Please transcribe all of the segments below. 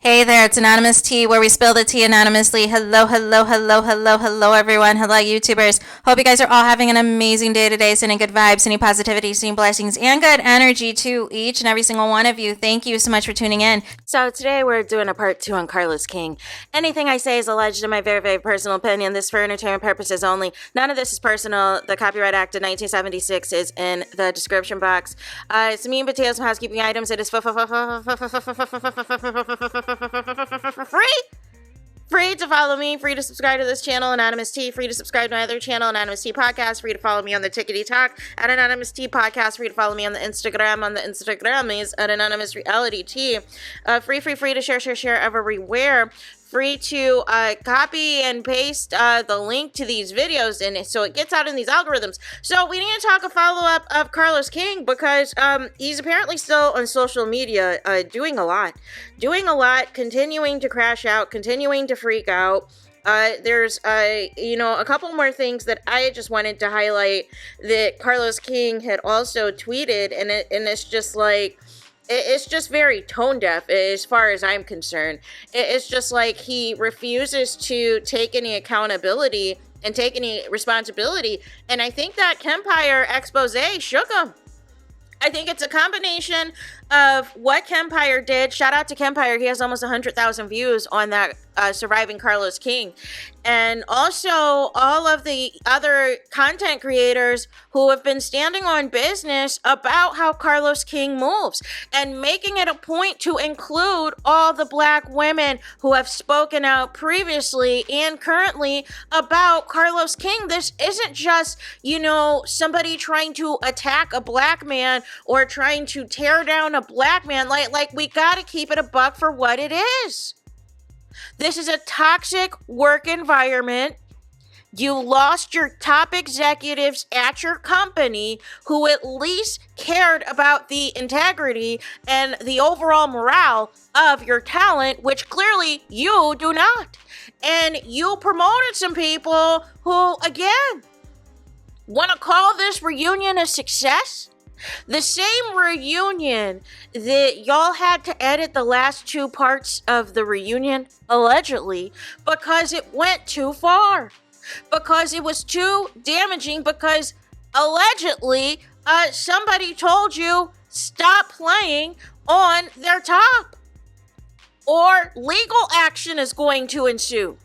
Hey there, it's Anonymous Tea, where we spill the tea anonymously. Hello, hello, hello, hello, hello, everyone. Hello, YouTubers. Hope you guys are all having an amazing day today, sending good vibes, sending positivity, sending blessings, and good energy to each and every single one of you. Thank you so much for tuning in. So today we're doing a part 2 on Carlos King. Anything I say is alleged in my very, very personal opinion. This is for entertainment purposes only. None of this is personal. The Copyright Act of 1976 is in the description box. Some meat and potatoes, some housekeeping items. It is free to follow me, free to subscribe to this channel, Anonymous Tea, free to subscribe to my other channel, Anonymous Tea Podcast, free to follow me on the Tickety Talk at Anonymous Tea Podcast, free to follow me on the Instagram is at Anonymous Reality Tea, free to share everywhere. Free to copy and paste the link to these videos, and so it gets out in these algorithms. So we need to talk a follow-up of Carlos King, because he's apparently still on social media doing a lot, continuing to crash out, continuing to freak out. There's a couple more things that I just wanted to highlight that Carlos King had also tweeted, and it's just like, it's just very tone deaf as far as I'm concerned. It's just like he refuses to take any accountability and take any responsibility. And I think that Kempire expose shook him. I think it's a combination of what Kempire did. Shout out to Kempire. He has almost 100,000 views on that Surviving Carlos King. And also all of the other content creators who have been standing on business about how Carlos King moves and making it a point to include all the black women who have spoken out previously and currently about Carlos King. This isn't just, somebody trying to attack a black man or trying to tear down a black man. Like we got to keep it a buck for what it is. This is a toxic work environment. You lost your top executives at your company who at least cared about the integrity and the overall morale of your talent, which clearly you do not. And you promoted some people who, again, want to call this reunion a success. The same reunion that y'all had to edit the last 2 parts of the reunion, allegedly, because it went too far. Because it was too damaging, because allegedly somebody told you stop playing on their top, or legal action is going to ensue.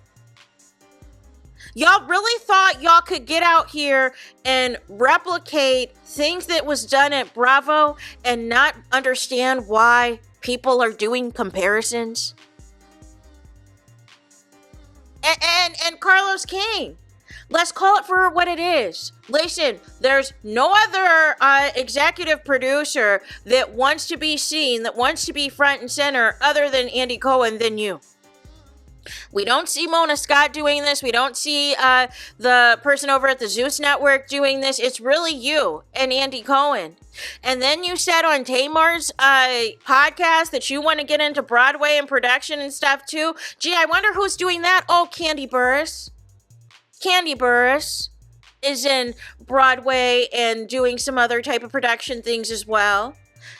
Y'all really thought y'all could get out here and replicate things that was done at Bravo and not understand why people are doing comparisons? And Carlos King, let's call it for what it is. Listen, there's no other executive producer that wants to be seen, that wants to be front and center other than Andy Cohen than you. We don't see Mona Scott doing this. We don't see the person over at the Zeus Network doing this. It's really you and Andy Cohen. And then you said on Tamar's podcast that you want to get into Broadway and production and stuff too. Gee, I wonder who's doing that. Oh, Candy Burris. Candy Burris is in Broadway and doing some other type of production things as well.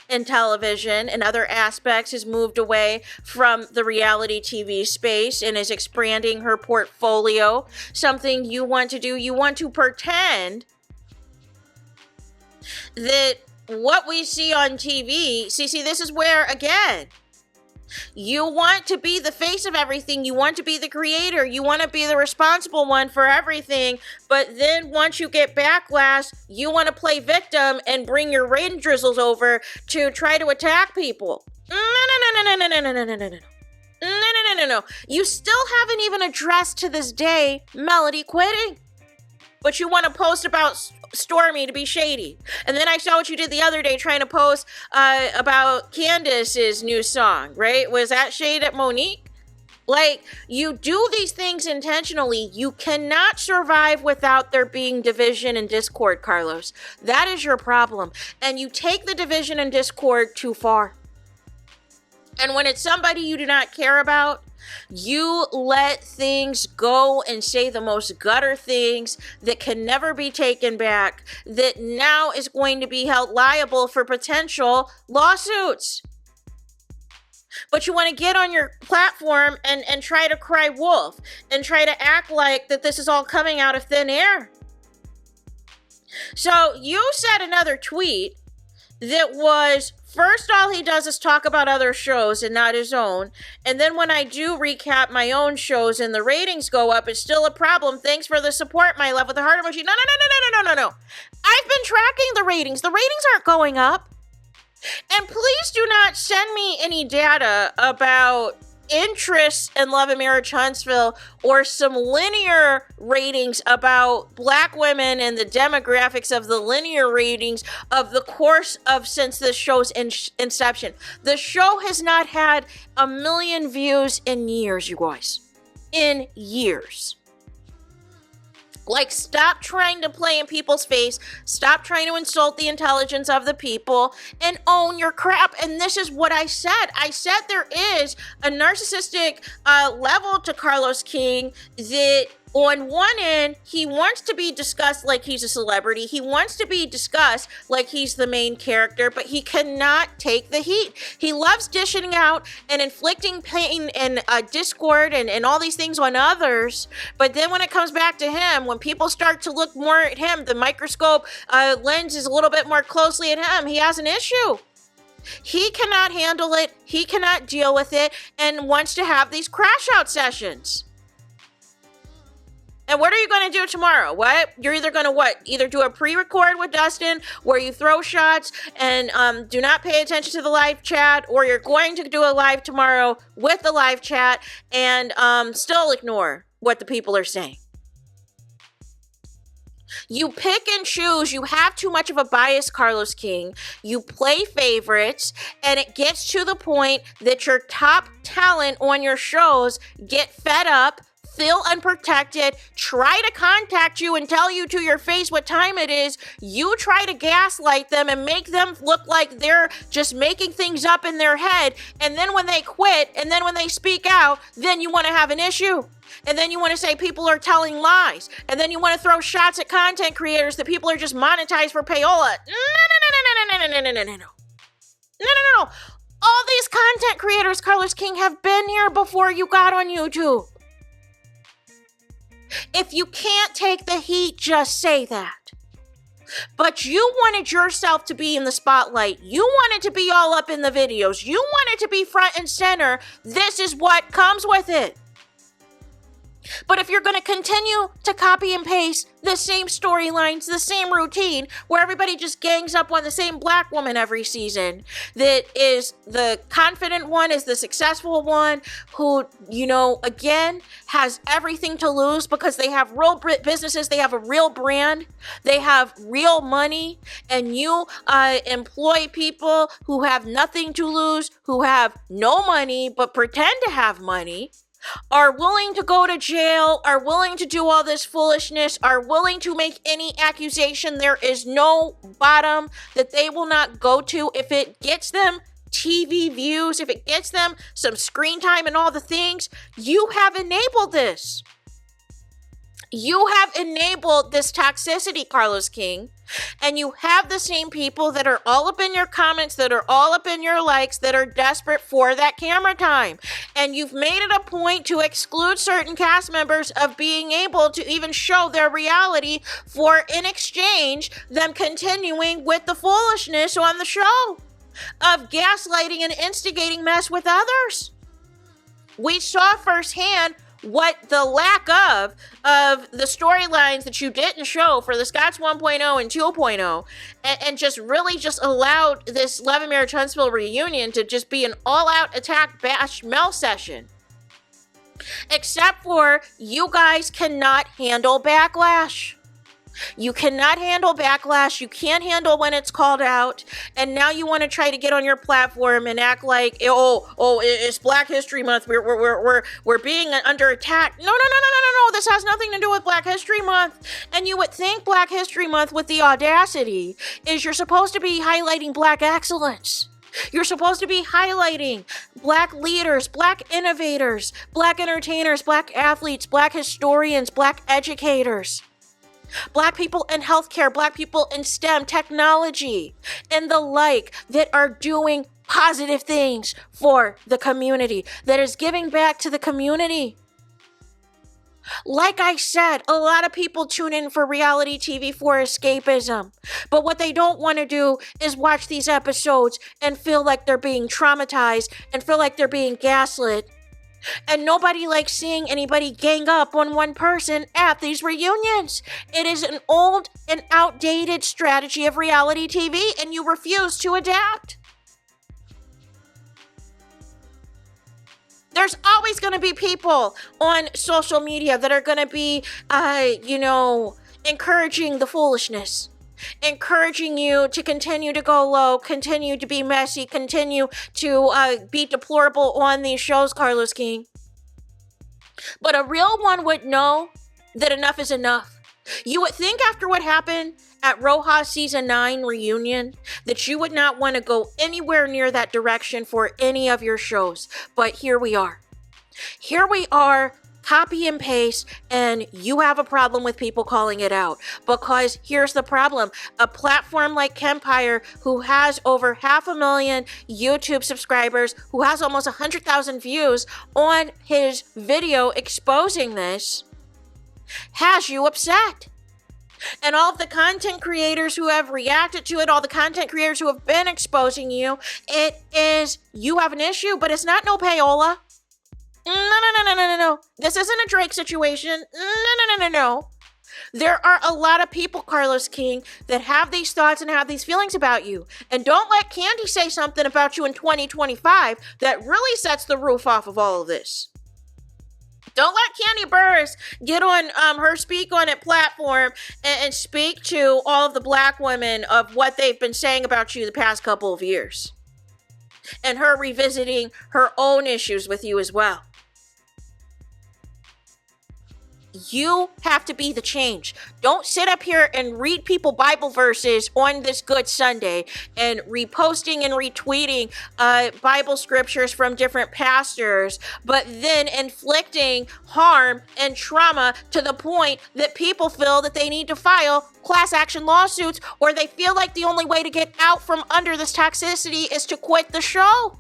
In television and other aspects, has moved away from the reality TV space and is expanding her portfolio. Something you want to do, you want to pretend that what we see on TV, see, this is where, again, you want to be the face of everything. You want to be the creator. You want to be the responsible one for everything. But then once you get backlash, you want to play victim and bring your rain drizzles over to try to attack people. No. You still haven't even addressed to this day Melody quitting. But you want to post about Stormy to be shady. And then I saw what you did the other day trying to post about Candace's new song, right? Was that shade at Monique? Like, you do these things intentionally. You cannot survive without there being division and discord, Carlos. That is your problem. And you take the division and discord too far. And when it's somebody you do not care about, you let things go and say the most gutter things that can never be taken back, that now is going to be held liable for potential lawsuits. But you want to get on your platform and try to cry wolf and try to act like that this is all coming out of thin air. So you said another tweet that was, first, all he does is talk about other shows and not his own. And then when I do recap my own shows and the ratings go up, it's still a problem. Thanks for the support, my love, with the heart emoji. No. I've been tracking the ratings. The ratings aren't going up. And please do not send me any data about interest in Love and Marriage Huntsville or some linear ratings about Black women and the demographics of the linear ratings of the course of since this show's inception. The show has not had 1 million views in years, you guys. In years. Like, stop trying to play in people's face. Stop trying to insult the intelligence of the people and own your crap. And this is what I said. I said there is a narcissistic level to Carlos King that on one end, he wants to be discussed like he's a celebrity. He wants to be discussed like he's the main character, but he cannot take the heat. He loves dishing out and inflicting pain and discord and all these things on others. But then when it comes back to him, when people start to look more at him, the microscope lens is a little bit more closely at him, he has an issue. He cannot handle it. He cannot deal with it and wants to have these crash out sessions. And what are you going to do tomorrow? What? You're either going to either do a pre-record with Dustin where you throw shots and do not pay attention to the live chat, or you're going to do a live tomorrow with the live chat and still ignore what the people are saying. You pick and choose. You have too much of a bias, Carlos King. You play favorites, and it gets to the point that your top talent on your shows get fed up, feel unprotected, try to contact you and tell you to your face what time it is. You try to gaslight them and make them look like they're just making things up in their head. And then when they quit, and then when they speak out, then you want to have an issue. And then you want to say people are telling lies. And then you want to throw shots at content creators that people are just monetized for payola. No. All these content creators, Carlos King, have been here before you got on YouTube. If you can't take the heat, just say that. But you wanted yourself to be in the spotlight. You wanted to be all up in the videos. You wanted to be front and center. This is what comes with it. But if you're going to continue to copy and paste the same storylines, the same routine, where everybody just gangs up on the same Black woman every season, that is the confident one, is the successful one, who, again, has everything to lose because they have real businesses, they have a real brand, they have real money, and you employ people who have nothing to lose, who have no money but pretend to have money, are willing to go to jail, are willing to do all this foolishness, are willing to make any accusation. There is no bottom that they will not go to if it gets them TV views, if it gets them some screen time and all the things. You have enabled this. You have enabled this toxicity, Carlos King. And you have the same people that are all up in your comments, that are all up in your likes, that are desperate for that camera time. And you've made it a point to exclude certain cast members of being able to even show their reality for, in exchange, them continuing with the foolishness on the show of gaslighting and instigating mess with others. We saw firsthand what the lack of the storylines that you didn't show for the Scots 1.0 and 2.0 and just really just allowed this Love and Marriage Huntsville reunion to just be an all-out attack bash Mel session. Except for you guys cannot handle backlash. You cannot handle backlash. You can't handle when it's called out. And now you want to try to get on your platform and act like, it's Black History Month. We're being under attack. No. This has nothing to do with Black History Month. And you would think Black History Month, with the audacity, is you're supposed to be highlighting Black excellence. You're supposed to be highlighting Black leaders, Black innovators, Black entertainers, Black athletes, Black historians, Black educators. Black people in healthcare, Black people in STEM, technology, and the like, that are doing positive things for the community, that is giving back to the community. Like I said, a lot of people tune in for reality TV for escapism. But what they don't want to do is watch these episodes and feel like they're being traumatized and feel like they're being gaslit. And nobody likes seeing anybody gang up on one person at these reunions. It is an old and outdated strategy of reality TV, and you refuse to adapt. There's always going to be people on social media that are going to be, encouraging the foolishness. Encouraging you to continue to go low, continue to be messy, continue to be deplorable on these shows, Carlos King. But a real one would know that enough is enough. You would think after what happened at Rojas Season 9 reunion that you would not want to go anywhere near that direction for any of your shows. But here we are. Here we are. Copy and paste, and you have a problem with people calling it out. Because here's the problem. A platform like Kempire, who has over 500,000 YouTube subscribers, who has almost 100,000 views on his video exposing this, has you upset. And all of the content creators who have reacted to it, all the content creators who have been exposing you, it is, you have an issue, but it's not no payola. No. This isn't a Drake situation. No. There are a lot of people, Carlos King, that have these thoughts and have these feelings about you. And don't let Candy say something about you in 2025 that really sets the roof off of all of this. Don't let Candy Burris get on her Speak On It platform and speak to all of the black women of what they've been saying about you the past couple of years. And her revisiting her own issues with you as well. You have to be the change. Don't sit up here and read people Bible verses on this Good Sunday and reposting and retweeting Bible scriptures from different pastors, but then inflicting harm and trauma to the point that people feel that they need to file class action lawsuits, or they feel like the only way to get out from under this toxicity is to quit the show.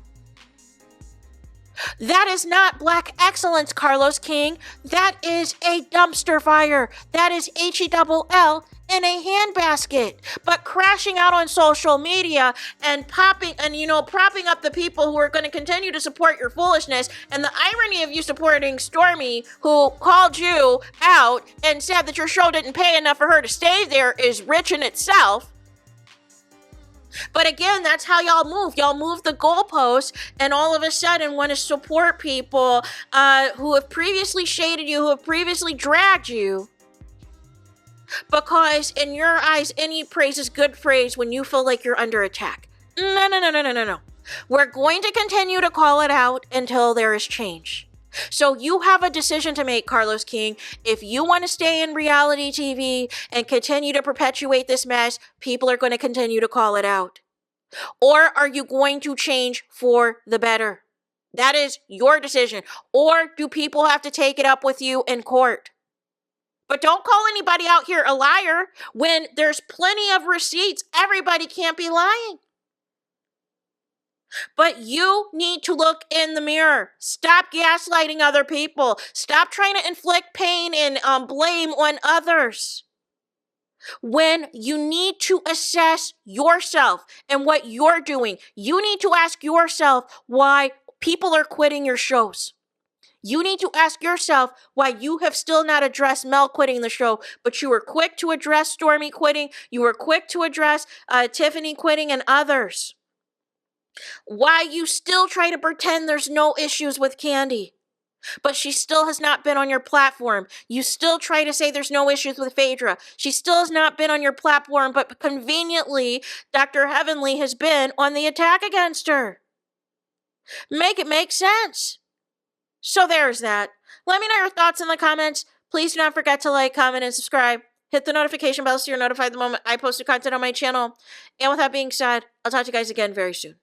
That is not black excellence, Carlos King. That is a dumpster fire. That is HELL in a handbasket. But crashing out on social media and propping up the people who are going to continue to support your foolishness, and the irony of you supporting Stormy, who called you out and said that your show didn't pay enough for her to stay there, is rich in itself. But again, that's how y'all move. Y'all move the goalposts and all of a sudden want to support people who have previously shaded you, who have previously dragged you. Because in your eyes, any praise is good praise when you feel like you're under attack. No. We're going to continue to call it out until there is change. So you have a decision to make, Carlos King. If you want to stay in reality TV and continue to perpetuate this mess, people are going to continue to call it out. Or are you going to change for the better? That is your decision. Or do people have to take it up with you in court? But don't call anybody out here a liar when there's plenty of receipts. Everybody can't be lying. But you need to look in the mirror. Stop gaslighting other people. Stop trying to inflict pain and blame on others. When you need to assess yourself and what you're doing, you need to ask yourself why people are quitting your shows. You need to ask yourself why you have still not addressed Mel quitting the show, but you were quick to address Stormy quitting. You were quick to address Tiffany quitting and others. Why you still try to pretend there's no issues with Candy, but she still has not been on your platform. You still try to say there's no issues with Phaedra. She still has not been on your platform, but conveniently, Dr. Heavenly has been on the attack against her. Make it make sense. So there's that. Let me know your thoughts in the comments. Please do not forget to like, comment, and subscribe. Hit the notification bell so you're notified the moment I post new content on my channel. And with that being said, I'll talk to you guys again very soon.